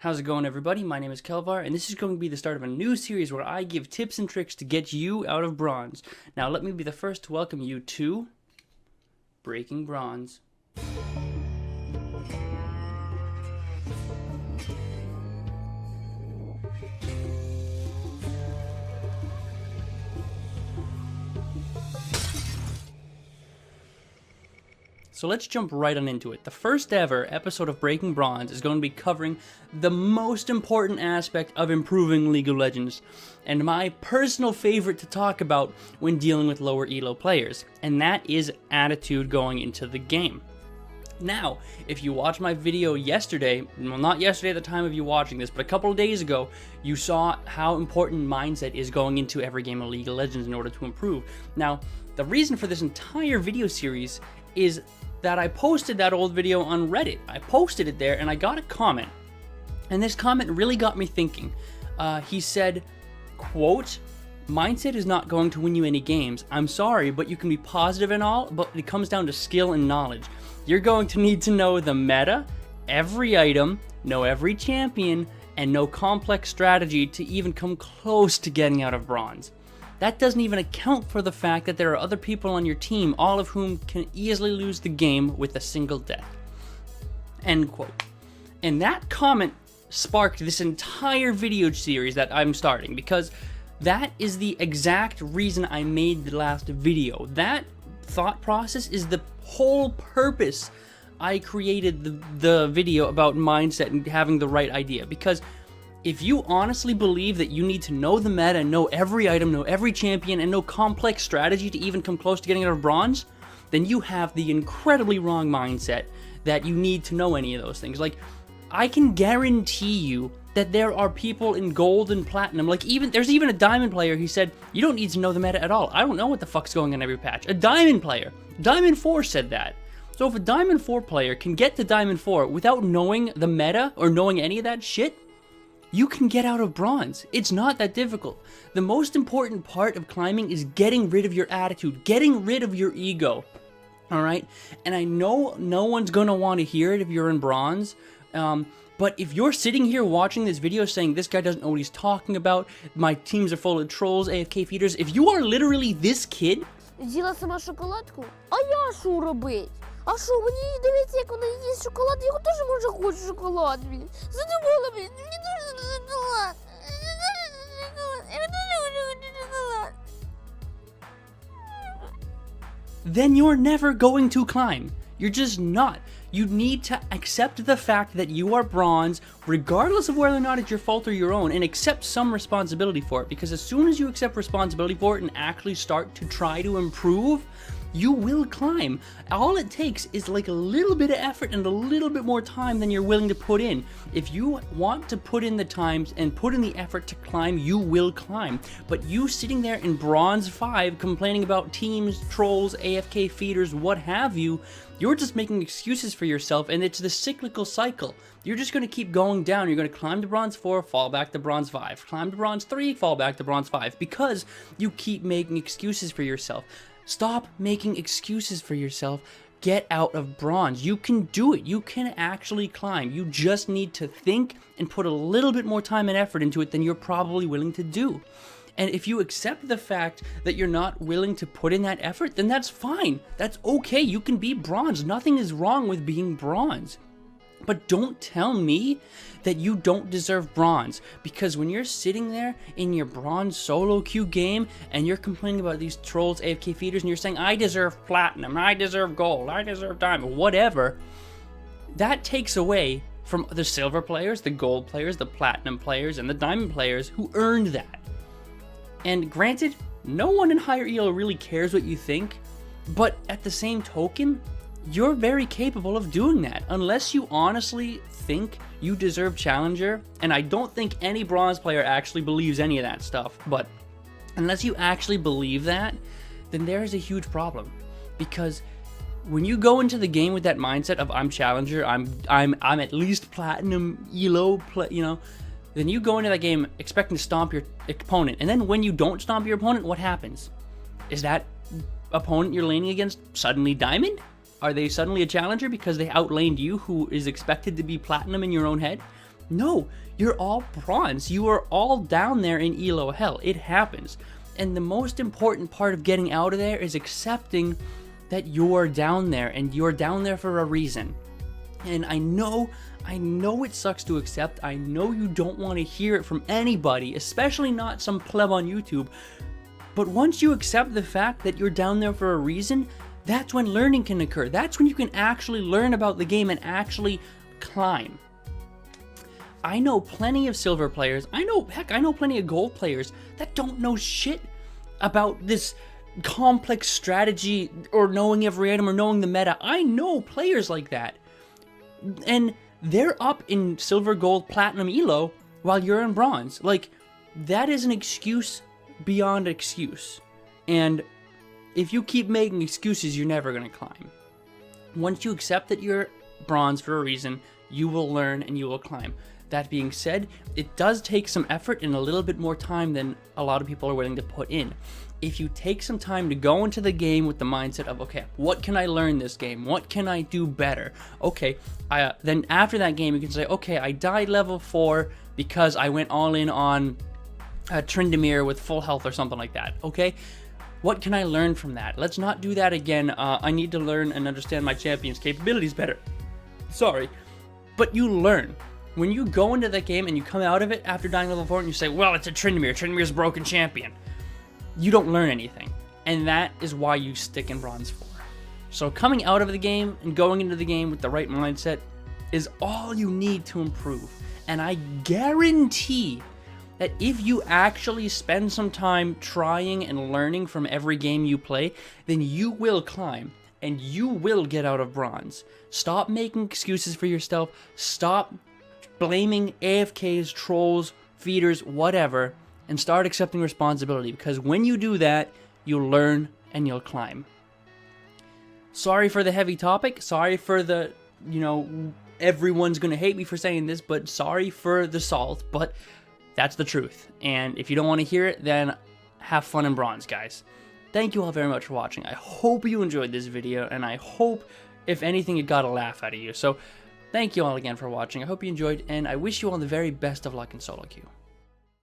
How's it going, everybody? My name is Kelvar, and this is going to be the start of a new series where I give tips and tricks to get you out of bronze. Now, let me be the first to welcome you to Breaking Bronze. So let's jump right on into it. The first ever episode of Breaking Bronze is going to be covering the most important aspect of improving League of Legends, and my personal favorite to talk about when dealing with lower elo players, and that is attitude going into the game. Now, if you watched my video yesterday, well, not yesterday at the time of you watching this, but a couple of days ago, you saw how important mindset is going into every game of League of Legends in order to improve. Now, the reason for this entire video series is that I posted that old video on Reddit. I posted it there and I got a comment, and this comment really got me thinking. He said, quote, "Mindset is not going to win you any games. I'm sorry, but you can be positive and all, but it comes down to skill and knowledge. You're going to need to know the meta, every item, know every champion, and know complex strategy to even come close to getting out of bronze. That doesn't even account for the fact that there are other people on your team, all of whom can easily lose the game with a single death." End quote. And that comment sparked this entire video series that I'm starting, because that is the exact reason I made the last video. That thought process is the whole purpose I created the video about mindset and having the right idea. Because if you honestly believe that you need to know the meta, know every item, know every champion, and know complex strategy to even come close to getting out of bronze, then you have the incredibly wrong mindset that you need to know any of those things. Like, I can guarantee you that there are people in gold and platinum, like there's even a diamond player. He said, you don't need to know the meta at all. I don't know what the fuck's going on every patch. A diamond player, Diamond 4 said that. So if a Diamond 4 player can get to Diamond 4 without knowing the meta or knowing any of that shit, you can get out of bronze. It's not that difficult. The most important part of climbing is getting rid of your attitude, getting rid of your ego. Alright? And I know no one's gonna want to hear it if you're in bronze, but if you're sitting here watching this video saying, this guy doesn't know what he's talking about, my teams are full of trolls, AFK feeders, if you are literally this kid... З'їла сама шоколадку? А я що робить? А що, мені дивіться, як вона їсть шоколад, я теж може хочу шоколад, блін. Задумала, блін, мені дуже шоколад. Я дуже хочу шоколад. Then you're never going to climb. You're just not. You need to accept the fact that you are bronze, regardless of whether or not it's your fault or your own, and accept some responsibility for it. Because as soon as you accept responsibility for it and actually start to try to improve, you will climb. All it takes is like a little bit of effort and a little bit more time than you're willing to put in. If you want to put in the times and put in the effort to climb, you will climb. But you sitting there in bronze 5 complaining about teams, trolls, AFK feeders, what have you, you're just making excuses for yourself, and it's the cyclical cycle. You're just going to keep going down. You're going to climb to bronze 4, fall back to bronze 5. Climb to bronze 3, fall back to bronze 5. Because you keep making excuses for yourself. Stop making excuses for yourself. Get out of bronze. You can do it. You can actually climb. You just need to think and put a little bit more time and effort into it than you're probably willing to do. And if you accept the fact that you're not willing to put in that effort, then that's fine. That's okay. You can be bronze. Nothing is wrong with being bronze. But don't tell me that you don't deserve bronze, because when you're sitting there in your bronze solo queue game and you're complaining about these trolls, AFK feeders, and you're saying, I deserve platinum, I deserve gold, I deserve diamond, whatever, that takes away from the silver players, the gold players, the platinum players, and the diamond players who earned that. And granted, no one in higher elo really cares what you think, but at the same token, you're very capable of doing that. Unless you honestly think you deserve challenger, and I don't think any bronze player actually believes any of that stuff, but unless you actually believe that, then there is a huge problem. Because when you go into the game with that mindset of I'm challenger, I'm at least platinum elo, then you go into that game expecting to stomp your opponent, and then when you don't stomp your opponent, what happens? Is that opponent you're laning against suddenly diamond? Are they suddenly a challenger because they outlaned you, who is expected to be platinum in your own head? No, you're all bronze. You are all down there in Elo hell. It happens. And the most important part of getting out of there is accepting that you're down there, and you're down there for a reason. And I know it sucks to accept. I know you don't want to hear it from anybody, especially not some pleb on YouTube. But once you accept the fact that you're down there for a reason, that's when learning can occur. That's when you can actually learn about the game and actually climb. I know plenty of silver players, I know plenty of gold players that don't know shit about this complex strategy or knowing every item or knowing the meta. I know players like that. And they're up in silver, gold, platinum, elo while you're in bronze. Like, that is an excuse beyond excuse. And if you keep making excuses, you're never going to climb. Once you accept that you're bronze for a reason, you will learn and you will climb. That being said, it does take some effort and a little bit more time than a lot of people are willing to put in. If you take some time to go into the game with the mindset of, okay, what can I learn this game? What can I do better? Okay, then after that game, you can say, okay, I died level 4 because I went all in on Tryndamere with full health or something like that, okay? What can I learn from that? Let's not do that again. I need to learn and understand my champion's capabilities better. Sorry, but you learn. When you go into that game and you come out of it after dying level 4 and you say, well, it's a Tryndamere. Tryndamere's a broken champion. You don't learn anything. And that is why you stick in bronze 4. So coming out of the game and going into the game with the right mindset is all you need to improve. And I guarantee that if you actually spend some time trying and learning from every game you play, then you will climb and you will get out of bronze. Stop making excuses for yourself. Stop blaming AFKs, trolls, feeders, whatever, and start accepting responsibility, because when you do that, you'll learn and you'll climb. Sorry for the heavy topic. Sorry for the, everyone's going to hate me for saying this, but sorry for the salt, but that's the truth. And if you don't want to hear it, then have fun in bronze, guys. Thank you all very much for watching. I hope you enjoyed this video, and I hope, if anything, it got a laugh out of you. So thank you all again for watching. I hope you enjoyed, and I wish you all the very best of luck in solo queue.